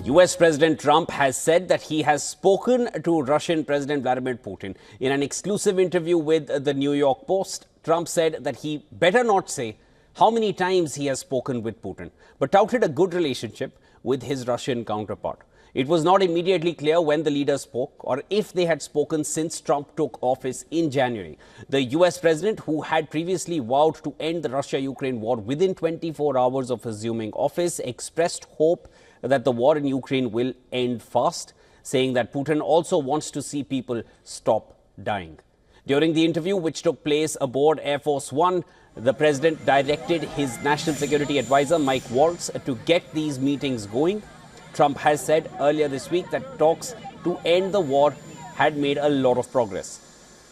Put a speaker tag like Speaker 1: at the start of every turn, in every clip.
Speaker 1: US President Trump has said that he has spoken to Russian President Vladimir Putin. In an exclusive interview with the New York Post, Trump said that he better not say how many times he has spoken with Putin, but touted a good relationship with his Russian counterpart. It was not immediately clear when the leaders spoke or if they had spoken since Trump took office in January. The US president, who had previously vowed to end the Russia-Ukraine war within 24 hours of assuming office, expressed hope that the war in Ukraine will end fast, saying that Putin also wants to see people stop dying. During the interview, which took place aboard Air Force One, the president directed his national security advisor, Mike Waltz, to get these meetings going. Trump has said earlier this week that talks to end the war had made a lot of progress.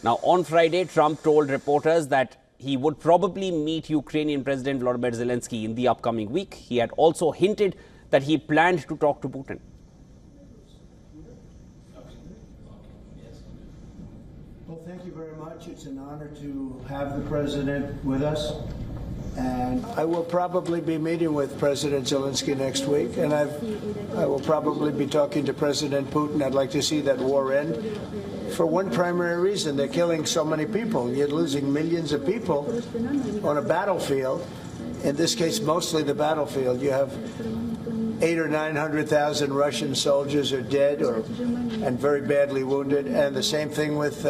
Speaker 1: Now, on Friday, Trump told reporters that he would probably meet Ukrainian President Volodymyr Zelensky in the upcoming week. He had also hinted that he planned to talk to Putin.
Speaker 2: Well, thank you very much. It's an honor to have the president with us. And I will probably be meeting with President Zelensky next week, and I will probably be talking to President Putin. I'd like to see that war end for one primary reason. They're killing so many people. You're losing millions of people on a battlefield. In this case, mostly the battlefield. You have 800,000 or 900,000 Russian soldiers are dead and very badly wounded. And the same thing with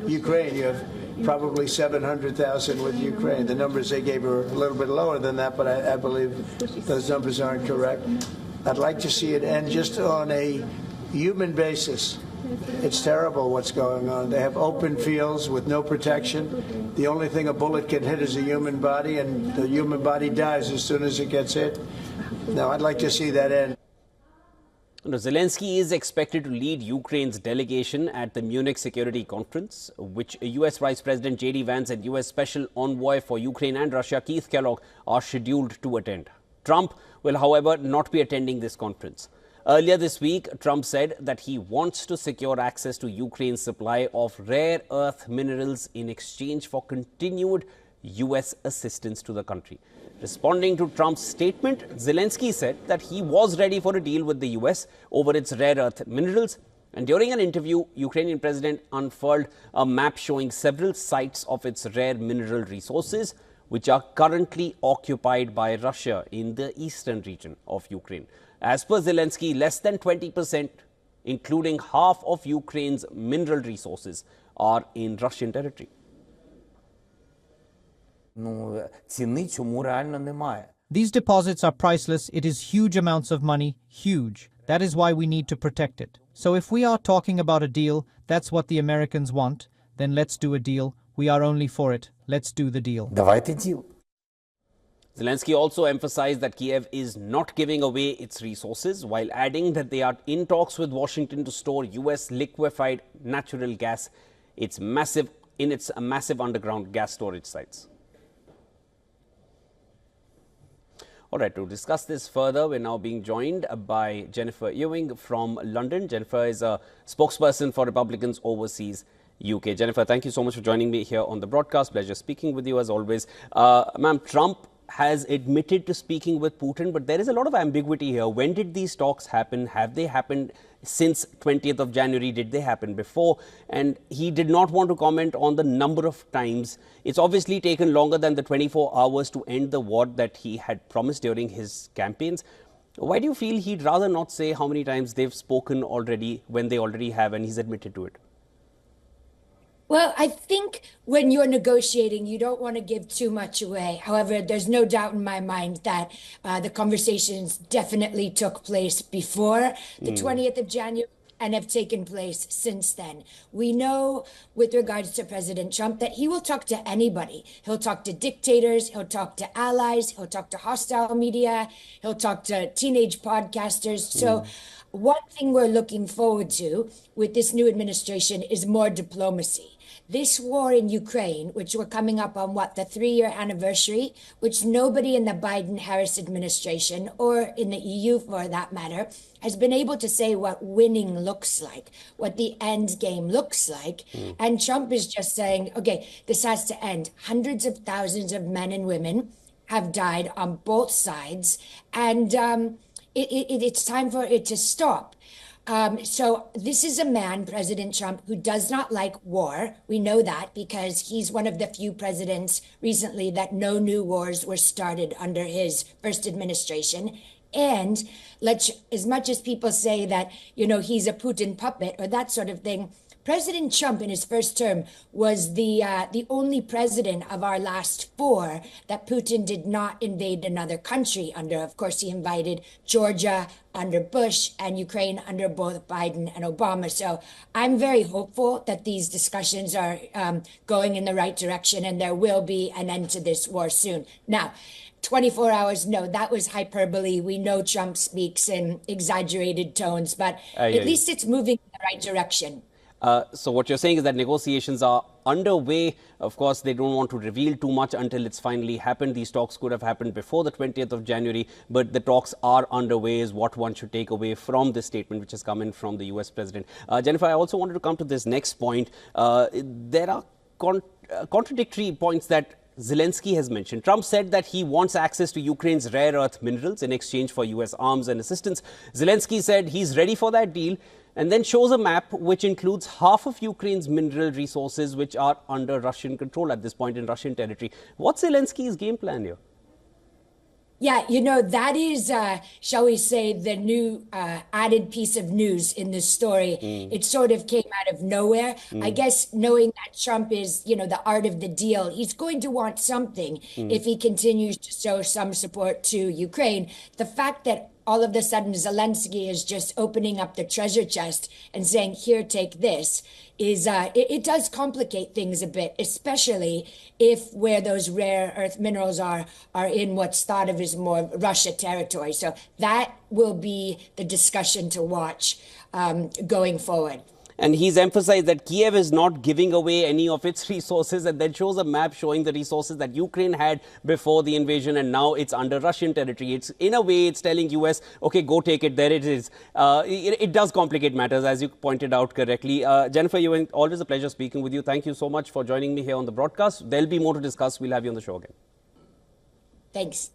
Speaker 2: Ukraine. You have probably 700,000 with Ukraine. The numbers they gave are a little bit lower than that, but I believe those numbers aren't correct. I'd like to see it end just on a human basis. It's terrible what's going on. They have open fields with no protection. The only thing a bullet can hit is a human body, and the human body dies as soon as it gets hit. Now, I'd like to see that end.
Speaker 1: Zelensky is expected to lead Ukraine's delegation at the Munich Security Conference, which US Vice President J.D. Vance and US Special Envoy for Ukraine and Russia, Keith Kellogg, are scheduled to attend. Trump will, however, not be attending this conference. Earlier this week, Trump said that he wants to secure access to Ukraine's supply of rare earth minerals in exchange for continued US assistance to the country. Responding to Trump's statement, Zelensky said that he was ready for a deal with the US over its rare earth minerals. And during an interview, Ukrainian president unfurled a map showing several sites of its rare mineral resources, which are currently occupied by Russia in the eastern region of Ukraine. As per Zelensky, less than 20%, including half of Ukraine's mineral resources, are in Russian territory.
Speaker 3: These deposits are priceless. It is huge amounts of money, huge. That is why we need to protect it. So if we are talking about a deal, that's what the Americans want, then let's do a deal. We are only for it. Let's do the deal.
Speaker 1: Zelensky also emphasized that Kiev is not giving away its resources, while adding that they are in talks with Washington to store US liquefied natural gas in its massive underground gas storage sites. All right, to discuss this further, we're now being joined by Jennifer Ewing from London. Jennifer is a spokesperson for Republicans Overseas UK. Jennifer, thank you so much for joining me here on the broadcast. Pleasure speaking with you as always. Ma'am, Trump has admitted to speaking with Putin, but there is a lot of ambiguity here. When did these talks happen? Have they happened since 20th of January? Did they happen before? And he did not want to comment on the number of times. It's obviously taken longer than the 24 hours to end the war that he had promised during his campaigns. Why do you feel he'd rather not say how many times they've spoken already when they already have and he's admitted to it?
Speaker 4: Well, I think when you're negotiating, you don't want to give too much away. However, there's no doubt in my mind that the conversations definitely took place before the 20th of January and have taken place since then. We know with regards to President Trump that he will talk to anybody. He'll talk to dictators, he'll talk to allies, he'll talk to hostile media, he'll talk to teenage podcasters. So one thing we're looking forward to with this new administration is more diplomacy. This war in Ukraine, which we're coming up on the 3-year anniversary, which nobody in the Biden-Harris administration or in the EU for that matter has been able to say what winning looks like, what the end game looks like. And Trump is just saying, okay, this has to end. Hundreds of thousands of men and women have died on both sides. And it's time for it to stop. So this is a man, President Trump, who does not like war. We know that because he's one of the few presidents recently that no new wars were started under his first administration. And as much as people say that, he's a Putin puppet or that sort of thing, President Trump in his first term was the only president of our last four that Putin did not invade another country under. Of course, he invaded Georgia under Bush and Ukraine under both Biden and Obama. So I'm very hopeful that these discussions are going in the right direction and there will be an end to this war soon. Now, 24 hours, no, that was hyperbole. We know Trump speaks in exaggerated tones, but at least it's moving in the right direction.
Speaker 1: So what you're saying is that negotiations are underway. Of course, they don't want to reveal too much until it's finally happened. These talks could have happened before the 20th of January, but the talks are underway is what one should take away from this statement, which has come in from the US president. Jennifer, I also wanted to come to this next point. There are contradictory points that Zelensky has mentioned. Trump said that he wants access to Ukraine's rare earth minerals in exchange for US arms and assistance. Zelensky said he's ready for that deal and then shows a map which includes half of Ukraine's mineral resources which are under Russian control at this point in Russian territory. What's Zelensky's game plan here?
Speaker 4: Yeah, that is, shall we say, the new added piece of news in this story. It sort of came out of nowhere. I guess knowing that Trump is, the art of the deal, he's going to want something if he continues to show some support to Ukraine. The fact that all of a sudden Zelensky is just opening up the treasure chest and saying, here, take this, is it does complicate things a bit, especially if where those rare earth minerals are in what's thought of as more Russia territory. So that will be the discussion to watch going forward.
Speaker 1: And he's emphasized that Kiev is not giving away any of its resources, and then shows a map showing the resources that Ukraine had before the invasion and now it's under Russian territory. It's in a way, it's telling US, okay, go take it. There it is. It does complicate matters, as you pointed out correctly. Jennifer, always a pleasure speaking with you. Thank you so much for joining me here on the broadcast. There'll be more to discuss. We'll have you on the show again.
Speaker 4: Thanks.